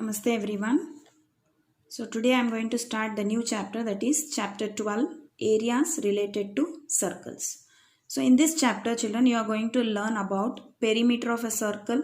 Namaste everyone. So today I am going to start the new chapter, that is chapter 12, areas related to circles. So in this chapter children, you are going to learn about perimeter of a circle,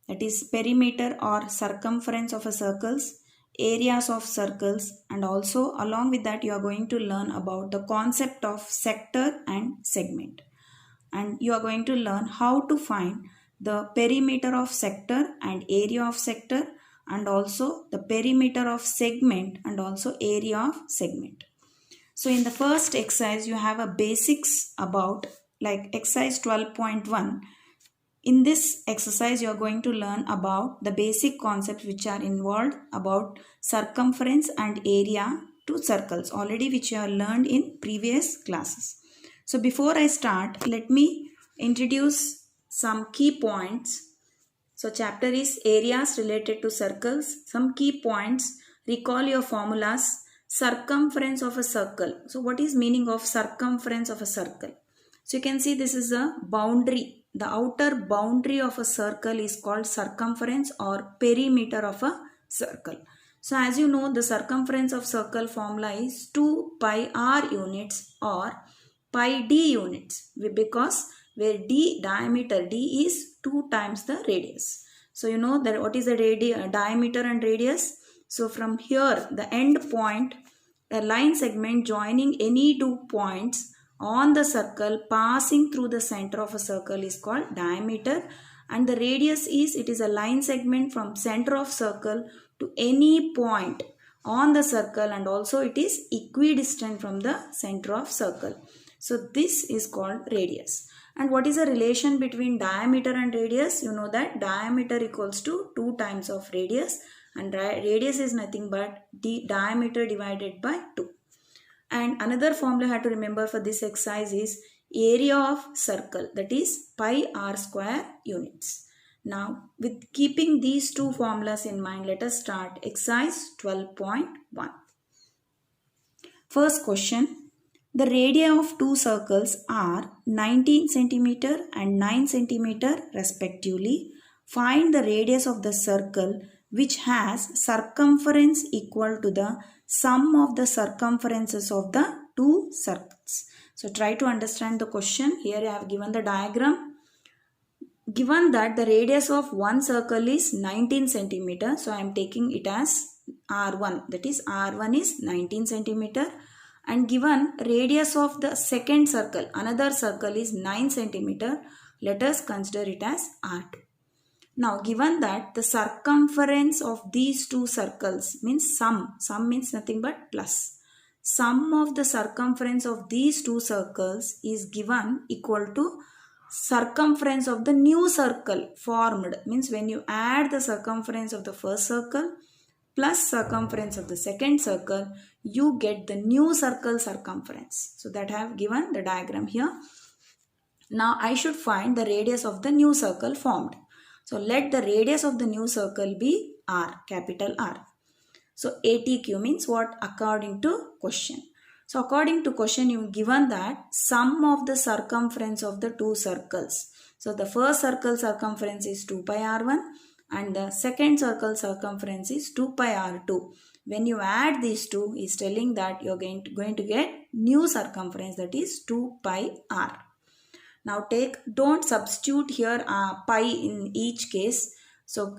that is perimeter or circumference of a circles, areas of circles, and also along with that you are going to learn about the concept of sector and segment. And you are going to learn how to find the perimeter of sector and area of sector, and also the perimeter of segment and also area of segment. So in the first exercise you have a basics about like exercise 12.1. In this exercise you are going to learn about the basic concepts which are involved about circumference and area to circles, already which you have learned in previous classes. So before I start, let me introduce some key points. So chapter is areas related to circles. Some key points. Recall your formulas. Circumference of a circle. So what is meaning of circumference of a circle? So you can see this is a boundary. The outer boundary of a circle is called circumference or perimeter of a circle. So as you know, the circumference of circle formula is 2 pi r units or pi d units, because where d diameter d is 2 times the radius. So you know that what is the diameter and radius. So from here the end point, a line segment joining any two points on the circle passing through the center of a circle is called diameter, and the radius is, it is a line segment from center of circle to any point on the circle, and also it is equidistant from the center of circle. So this is called radius. And what is the relation between diameter and radius? You know that diameter equals to 2 times of radius, and radius is nothing but diameter divided by 2. And another formula you have to remember for this exercise is area of circle, that is pi r square units. Now with keeping these two formulas in mind, let us start exercise 12.1. First question. The radii of two circles are 19 cm and 9 cm respectively. Find the radius of the circle which has circumference equal to the sum of the circumferences of the two circles. So try to understand the question. Here I have given the diagram. Given that the radius of one circle is 19 cm, so I am taking it as R1, that is R1 is 19 cm. And given radius of the second circle, another circle is 9 cm, let us consider it as R2. Now given that the circumference of these two circles means sum means nothing but plus. Sum of the circumference of these two circles is given equal to circumference of the new circle formed, means when you add the circumference of the first circle plus circumference of the second circle, you get the new circle circumference. So that I have given the diagram here. Now I should find the radius of the new circle formed. So let the radius of the new circle be R, capital R. So ATQ means what? According to question. So according to question, you given that sum of the circumference of the two circles. So the first circle circumference is 2 pi r1 and the second circle circumference is 2 pi r2. When you add these two, is telling that you are going to get new circumference, that is 2 pi r. Now don't substitute here pi in each case. So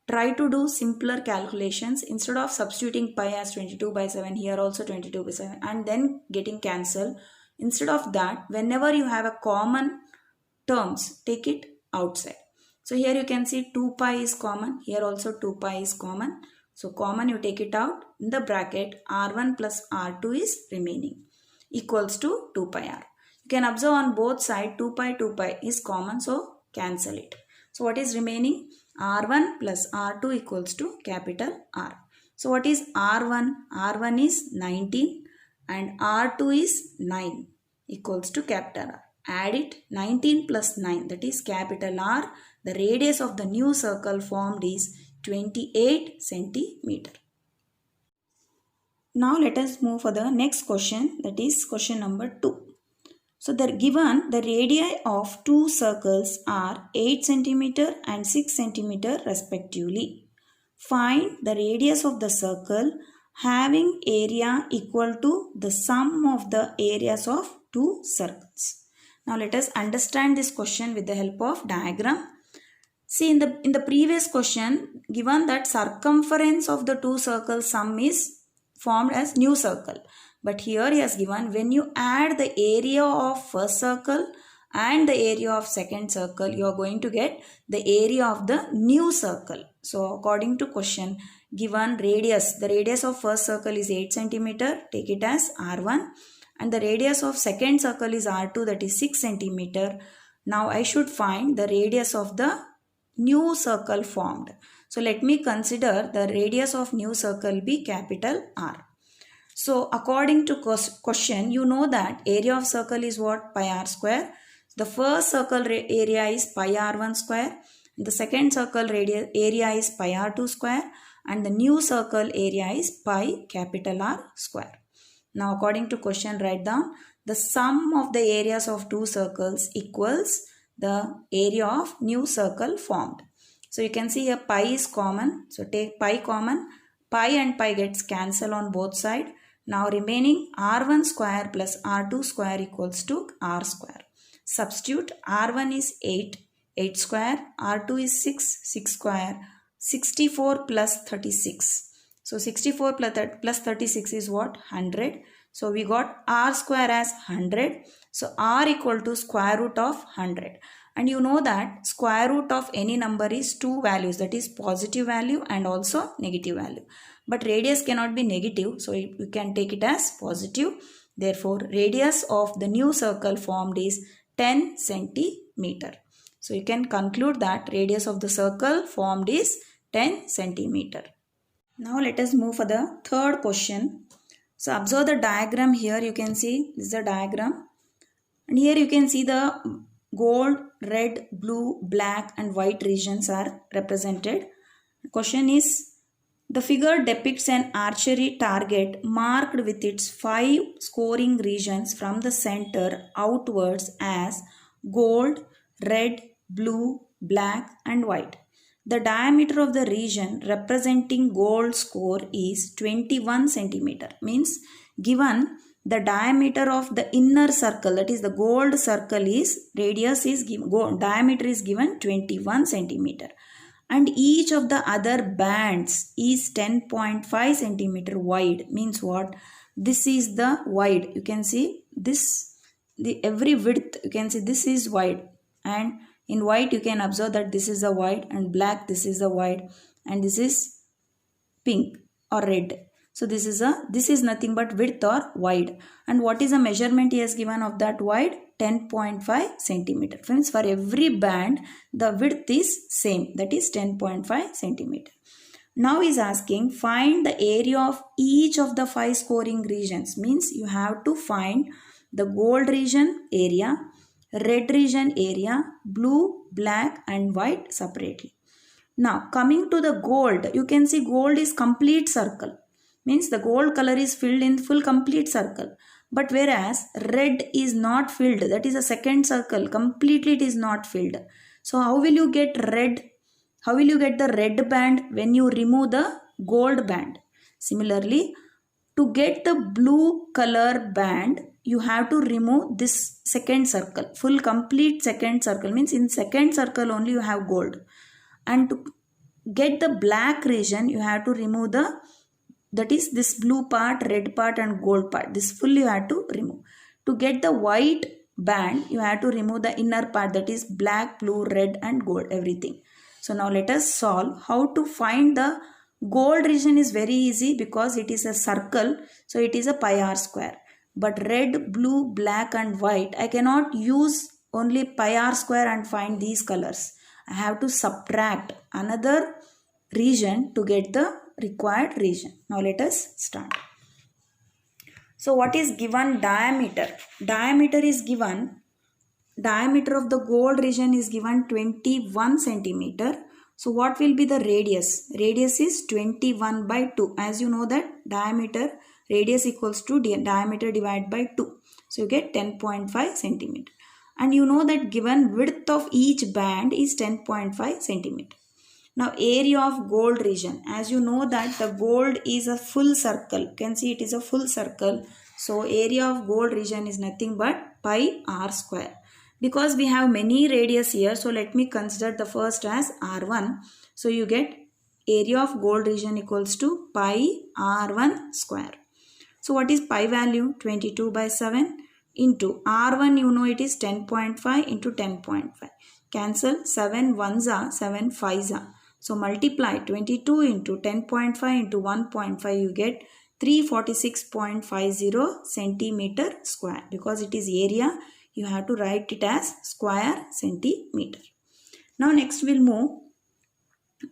try to do simpler calculations. Instead of substituting pi as 22 by 7, here also 22 by 7 and then getting cancelled. Instead of that, whenever you have a common terms, take it outside. So here you can see 2 pi is common. Here also 2 pi is common. So common you take it out. In the bracket R1 plus R2 is remaining equals to 2 pi R. You can observe on both sides 2 pi is common, so cancel it. So what is remaining? R1 plus R2 equals to capital R. So what is R1? R1 is 19 and R2 is 9 equals to capital R. Add it, 19 plus 9, that is capital R. The radius of the new circle formed is 28 centimeter. Now let us move for the next question, that is question number 2. So given the radii of two circles are 8 cm and 6 cm respectively. Find the radius of the circle having area equal to the sum of the areas of two circles. Now let us understand this question with the help of diagram. See, in the previous question, given that circumference of the two circles sum is formed as new circle. But here he has given when you add the area of first circle and the area of second circle, you are going to get the area of the new circle. So according to question, given radius, the radius of first circle is 8 cm, take it as R1, and the radius of second circle is R2, that is 6 cm. Now I should find the radius of the new circle formed. So let me consider the radius of new circle be capital R. So according to question, you know that area of circle is what? Pi r square. The first circle area is pi r1 square. The second circle area is pi r2 square. And the new circle area is pi capital R square. Now according to question, write down the sum of the areas of two circles equals the area of new circle formed. So you can see here pi is common. So take pi common. Pi and pi gets cancelled on both sides. Now remaining R1 square plus R2 square equals to R square. Substitute R1 is 8, 8 square. R2 is 6, 6 square. 64 plus 36. So 64 plus 36 is what? 100. So we got R square as 100. So R equal to square root of 100. And you know that square root of any number is two values, that is positive value and also negative value. But radius cannot be negative, so you can take it as positive. Therefore, radius of the new circle formed is 10 centimeter. So you can conclude that radius of the circle formed is 10 centimeter. Now let us move for the third question. So observe the diagram here. You can see this is the diagram. And here you can see the gold, red, blue, black and white regions are represented. The question is, the figure depicts an archery target marked with its 5 scoring regions from the center outwards as gold, red, blue, black and white. The diameter of the region representing gold score is 21 centimeter. Means given the diameter of the inner circle, that is the gold circle is, radius is given, diameter is given 21 centimeter. And each of the other bands is 10.5 centimeter wide. Means what? This is the wide. You can see this, every width, you can see this is wide. And in white you can observe that this is the wide, and black this is the wide, and this is pink or red. So this is nothing but width or wide. And what is the measurement he has given of that wide? 10.5 centimeter. Friends, for every band the width is same, that is 10.5 centimeter. Now he is asking find the area of each of the 5 scoring regions. Means you have to find the gold region area, red region area, blue, black and white separately. Now coming to the gold, you can see gold is complete circle. Means the gold color is filled in full complete circle. But whereas red is not filled, that is a second circle, completely it is not filled. So how will you get red? How will you get the red band when you remove the gold band? Similarly, to get the blue color band, you have to remove this second circle, full complete second circle. Means in second circle only you have gold. And to get the black region, you have to remove the, that is this blue part, red part and gold part. This fully you have to remove. To get the white band, you have to remove the inner part, that is black, blue, red and gold, everything. So now let us solve. How to find the gold region is very easy because it is a circle. So it is a pi r square. But red, blue, black and white, I cannot use only pi r square and find these colors. I have to subtract another region to get the required region. Now let us start. So what is given? Diameter. Diameter is given. Diameter of the gold region is given 21 centimeter. So what will be the radius? Radius is 21 by 2. As you know that diameter, radius equals to diameter divided by 2. So you get 10.5 centimeter. And you know that given width of each band is 10.5 centimeter. Now area of gold region. As you know that the gold is a full circle. You can see it is a full circle. So area of gold region is nothing but pi r square. Because we have many radius here, so let me consider the first as r1. So you get area of gold region equals to pi r1 square. So what is pi value? 22 by 7 into r1, you know it is 10.5 into 10.5. Cancel 7 ones are 7 5s are. So multiply 22 into 10.5 into 1.5, you get 346.50 centimeter square. Because it is area, you have to write it as square centimeter. Now next we'll move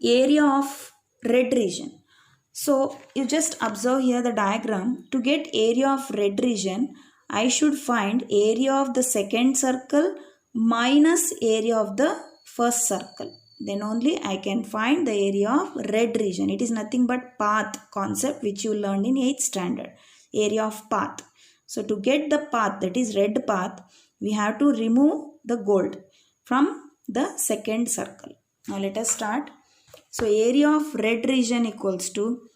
area of red region. So you just observe here the diagram. To get area of red region, I should find area of the second circle minus area of the first circle. Then only I can find the area of red region. It is nothing but path concept which you learned in 8th standard. Area of path. So to get the path, that is red path, we have to remove the gold from the second circle. Now let us start. So area of red region equals to,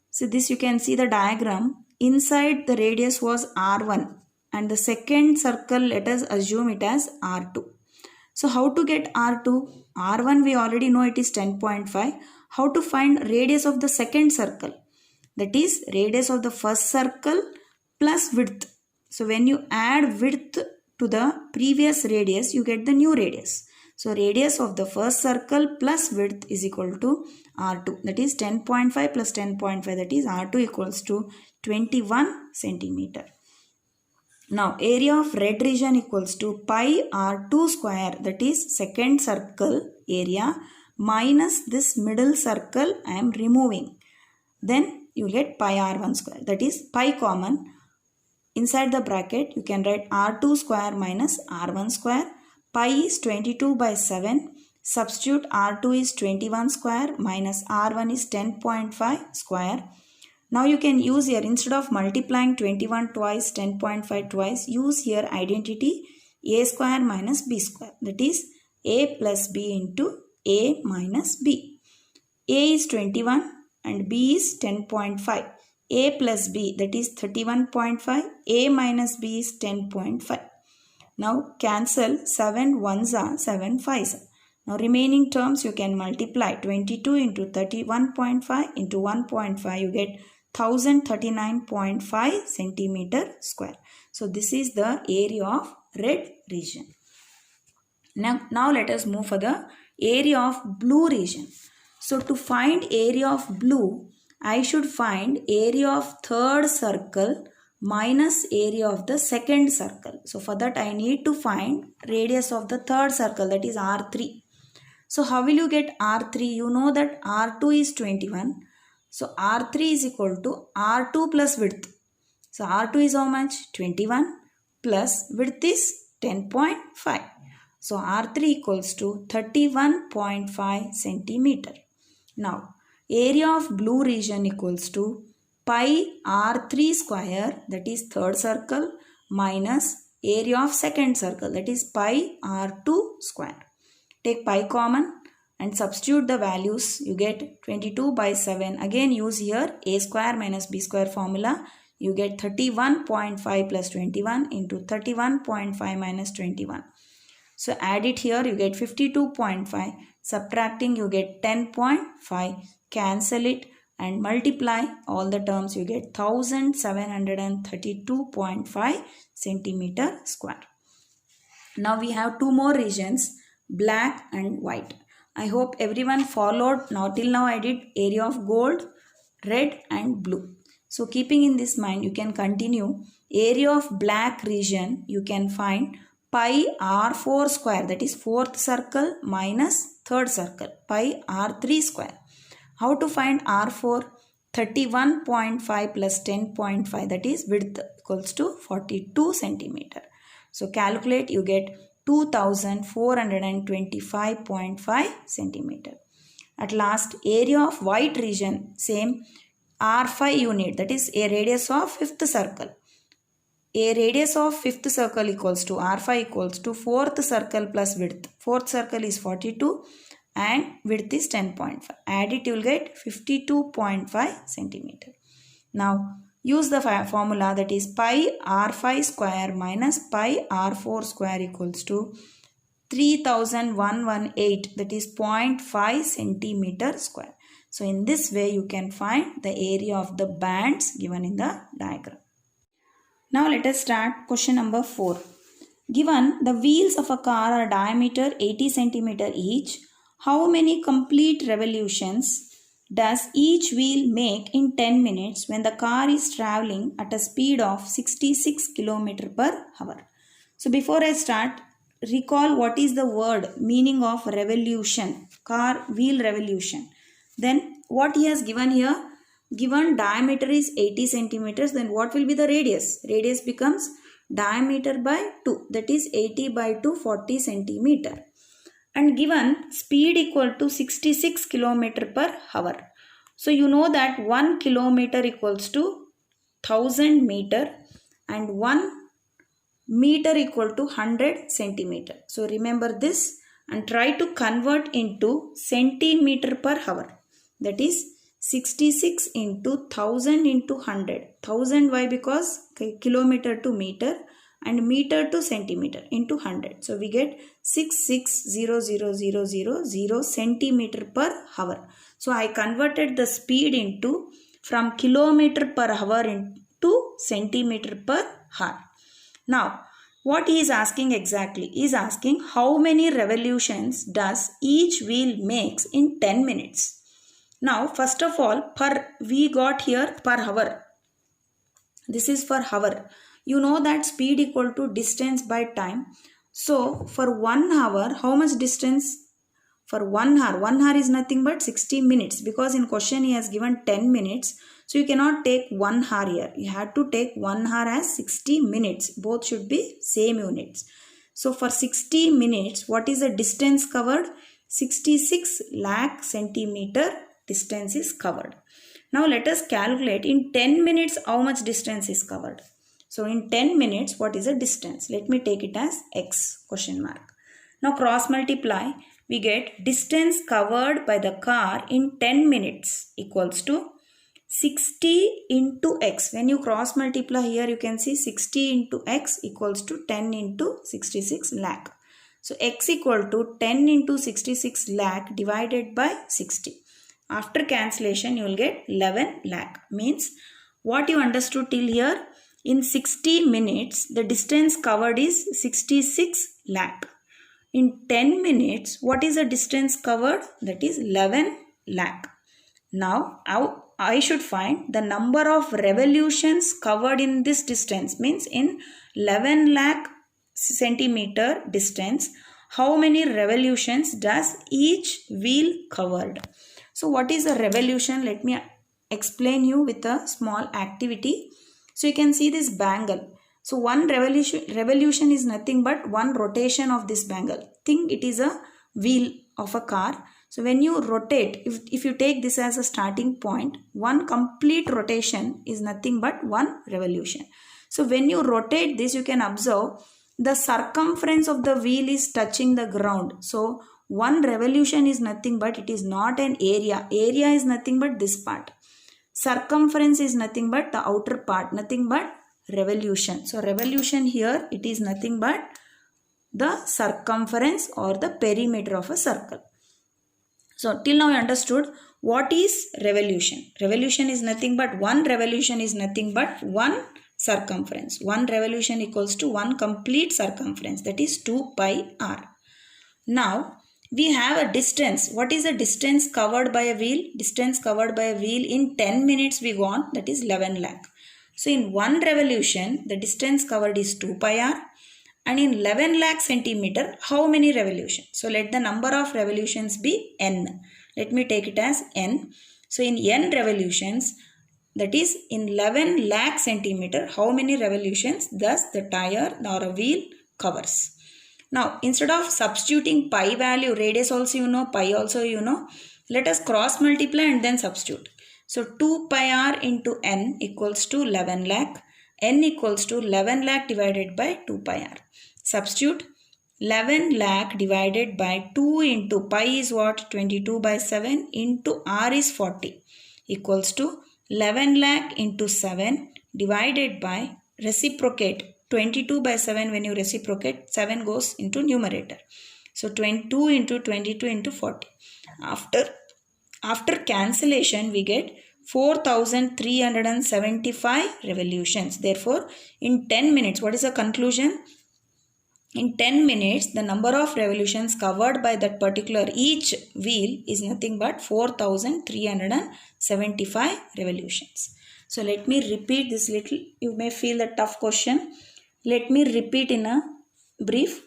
so this you can see the diagram. Inside the radius was R1 and the second circle, let us assume it as R2. So how to get R2? R1 we already know it is 10.5. How to find radius of the second circle? That is radius of the first circle plus width. So when you add width to the previous radius, you get the new radius. So radius of the first circle plus width is equal to R2. That is 10.5 plus 10.5, that is R2 equals to 21 centimeter. Now area of red region equals to pi r2 square, that is second circle area, minus this middle circle I am removing. Then you get pi r1 square, that is pi common. Inside the bracket you can write r2 square minus r1 square. Pi is 22 by 7. Substitute r2 is 21 square minus r1 is 10.5 square. Now you can use here, instead of multiplying 21 twice, 10.5 twice, use here identity a square minus b square. That is a plus b into a minus b. A is 21 and b is 10.5. A plus b, that is 31.5. A minus b is 10.5. Now cancel 7 ones are 7 5s. Now remaining terms you can multiply 22 into 31.5 into 1.5, you get 1039.5 centimeter square. So this is the area of red region. Now let us move for the area of blue region. So to find area of blue, I should find area of third circle minus area of the second circle. So for that I need to find radius of the third circle, that is R3. So how will you get R3? You know that R2 is 21. So R3 is equal to R2 plus width. So R2 is how much? 21 plus width is 10.5. So R3 equals to 31.5 centimeter. Now area of blue region equals to pi R3 square, that is third circle, minus area of second circle, that is pi R2 square. Take pi common and substitute the values, you get 22 by 7. Again use here a square minus b square formula. You get 31.5 plus 21 into 31.5 minus 21. So add it here, you get 52.5. Subtracting you get 10.5. Cancel it and multiply all the terms, you get 1732.5 centimeter square. Now we have two more regions, black and white. I hope everyone followed. Now till now I did area of gold, red and blue. So keeping in this mind, you can continue. Area of black region, you can find pi r4 square, that is fourth circle minus third circle, pi r3 square. How to find r4? 31.5 plus 10.5, that is width equals to 42 centimeter. So calculate, you get 2425.5 centimeter. At last, area of white region, same R5 unit, that is a radius of fifth circle. A radius of fifth circle equals to R5 equals to fourth circle plus width. Fourth circle is 42 and width is 10.5. Add it, you will get 52.5 centimeter. Now use the formula, that is pi r5 square minus pi r4 square equals to 3118, that is 0.5 centimeter square. So in this way you can find the area of the bands given in the diagram. Now let us start question number 4. Given the wheels of a car are diameter 80 centimeter each, how many complete revolutions does each wheel make in 10 minutes when the car is traveling at a speed of 66 km per hour? So before I start, recall what is the word meaning of revolution, car wheel revolution. Then what he has given here, given diameter is 80 centimeters, then what will be the radius? Radius becomes diameter by 2, that is 80 by 2, 40 centimeter. And given speed equal to 66 km per hour. So you know that 1 kilometer equals to 1000 meter and 1 meter equal to 100 centimeter. So remember this and try to convert into centimeter per hour. That is 66 into 1000 into 100. 1000 why? Because kilometer to meter and meter to centimeter into 100. So we get 66,000,000 centimeter per hour. So I converted the speed into from kilometer per hour into centimeter per hour. Now what he is asking exactly? He is asking how many revolutions does each wheel makes in 10 minutes. Now first of all, we got here per hour. This is for hour. You know that speed equal to distance by time. So for 1 hour, how much distance? For 1 hour, 1 hour is nothing but 60 minutes, because in question he has given 10 minutes. So you cannot take 1 hour here. You have to take 1 hour as 60 minutes. Both should be same units. So for 60 minutes, what is the distance covered? 66 lakh centimeter distance is covered. Now let us calculate in 10 minutes how much distance is covered. So in 10 minutes, what is the distance? Let me take it as x question mark. Now cross multiply, we get distance covered by the car in 10 minutes equals to 60 into x. When you cross multiply here, you can see 60 into x equals to 10 into 66 lakh. So x equal to 10 into 66 lakh divided by 60. After cancellation, you will get 11 lakh. Means what you understood till here? In 60 minutes, the distance covered is 66 lakh. In 10 minutes, what is the distance covered? That is 11 lakh. Now, I should find the number of revolutions covered in this distance. Means in 11 lakh centimeter distance, how many revolutions does each wheel covered? So what is a revolution? Let me explain you with a small activity. So you can see this bangle. So one revolution is nothing but one rotation of this bangle. Think it is a wheel of a car. So when you rotate, if you take this as a starting point, one complete rotation is nothing but one revolution. So when you rotate this, you can observe the circumference of the wheel is touching the ground. So one revolution is nothing but it is not an area. Area is nothing but this part. Circumference is nothing but the outer part, nothing but revolution. So revolution here, it is nothing but the circumference or the perimeter of a circle. So till now you understood what is revolution. Revolution is nothing but one revolution is nothing but one circumference. One revolution equals to one complete circumference, that is 2 pi r. Now we have a distance. What is the distance covered by a wheel? Distance covered by a wheel in 10 minutes we gone, that is 11 lakh. So in one revolution, the distance covered is 2 pi r. And in 11 lakh centimeter, how many revolutions? So let the number of revolutions be n. Let me take it as n. So in n revolutions, that is in 11 lakh centimeter, how many revolutions does the tire or a wheel covers? Now, instead of substituting pi value, radius also you know, pi also you know, let us cross multiply and then substitute. So 2 pi r into n equals to 11 lakh. N equals to 11 lakh divided by 2 pi r. Substitute 11 lakh divided by 2 into pi is what? 22 by 7 into r is 40 equals to 11 lakh into 7 divided by reciprocate 22 by 7. When you reciprocate, 7 goes into numerator. So 22 into 22 into 40. After cancellation, we get 4,375 revolutions. Therefore, in 10 minutes, what is the conclusion? In 10 minutes, the number of revolutions covered by that particular each wheel is nothing but 4,375 revolutions. So let me repeat this little. You may feel the tough question. Let me repeat in a brief.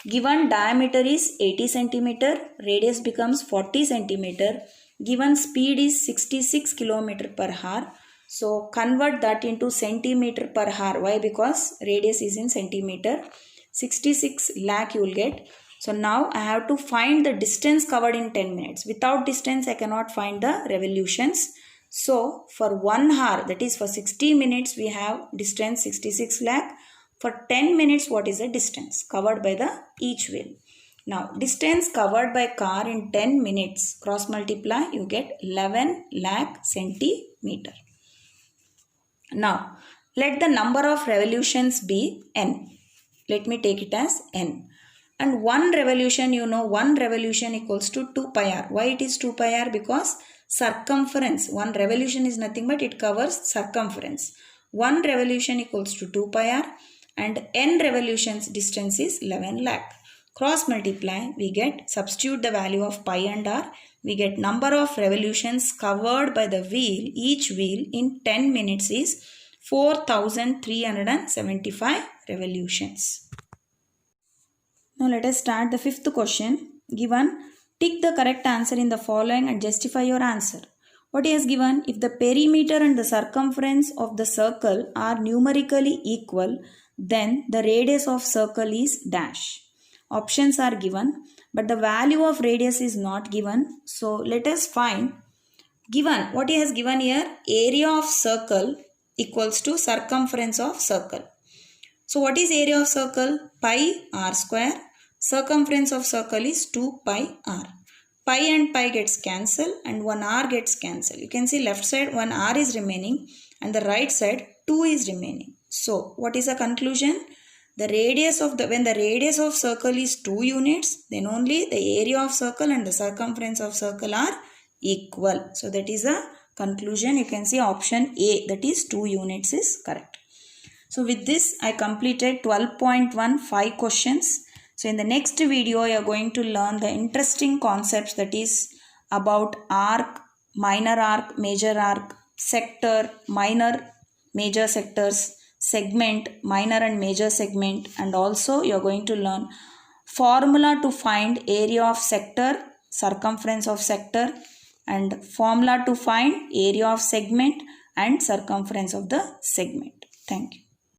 Given diameter is 80 centimeter, radius becomes 40 centimeter. Given speed is 66 kilometer per hour. So convert that into centimeter per hour. Why? Because radius is in centimeter. 66 lakh you will get. So now I have to find the distance covered in 10 minutes. Without distance I cannot find the revolutions. So for 1 hour, that is for 60 minutes, we have distance 66 lakh. For 10 minutes, what is the distance covered by the each wheel? Now distance covered by car in 10 minutes, cross multiply, you get 11 lakh centimeter. Now let the number of revolutions be n. Let me take it as n. And one revolution, you know, one revolution equals to 2 pi r. Why it is 2 pi r? Because circumference. One revolution is nothing but it covers circumference. One revolution equals to 2 pi r and n revolutions distance is 11 lakh. Cross multiply, we get, substitute the value of pi and r. We get number of revolutions covered by the wheel, each wheel in 10 minutes is 4,375 revolutions. Now let us start the fifth question. Given, tick the correct answer in the following and justify your answer. What is given? If the perimeter and the circumference of the circle are numerically equal, then the radius of circle is dash. Options are given, but the value of radius is not given. So let us find. Given, what he has given here? Area of circle equals to circumference of circle. So what is area of circle? Pi r square. Circumference of circle is 2 pi r. Pi and pi gets cancelled and 1 r gets cancelled. You can see left side 1 r is remaining and the right side 2 is remaining. So what is the conclusion? The radius of when the radius of circle is 2 units, then only the area of circle and the circumference of circle are equal. So that is the conclusion. You can see option A, that is 2 units is correct. So with this I completed 12.15 questions. So in the next video you are going to learn the interesting concepts, that is about arc, minor arc, major arc, sector, minor, major sectors, segment, minor and major segment, and also you are going to learn formula to find area of sector, circumference of sector, and formula to find area of segment and circumference of the segment. Thank you.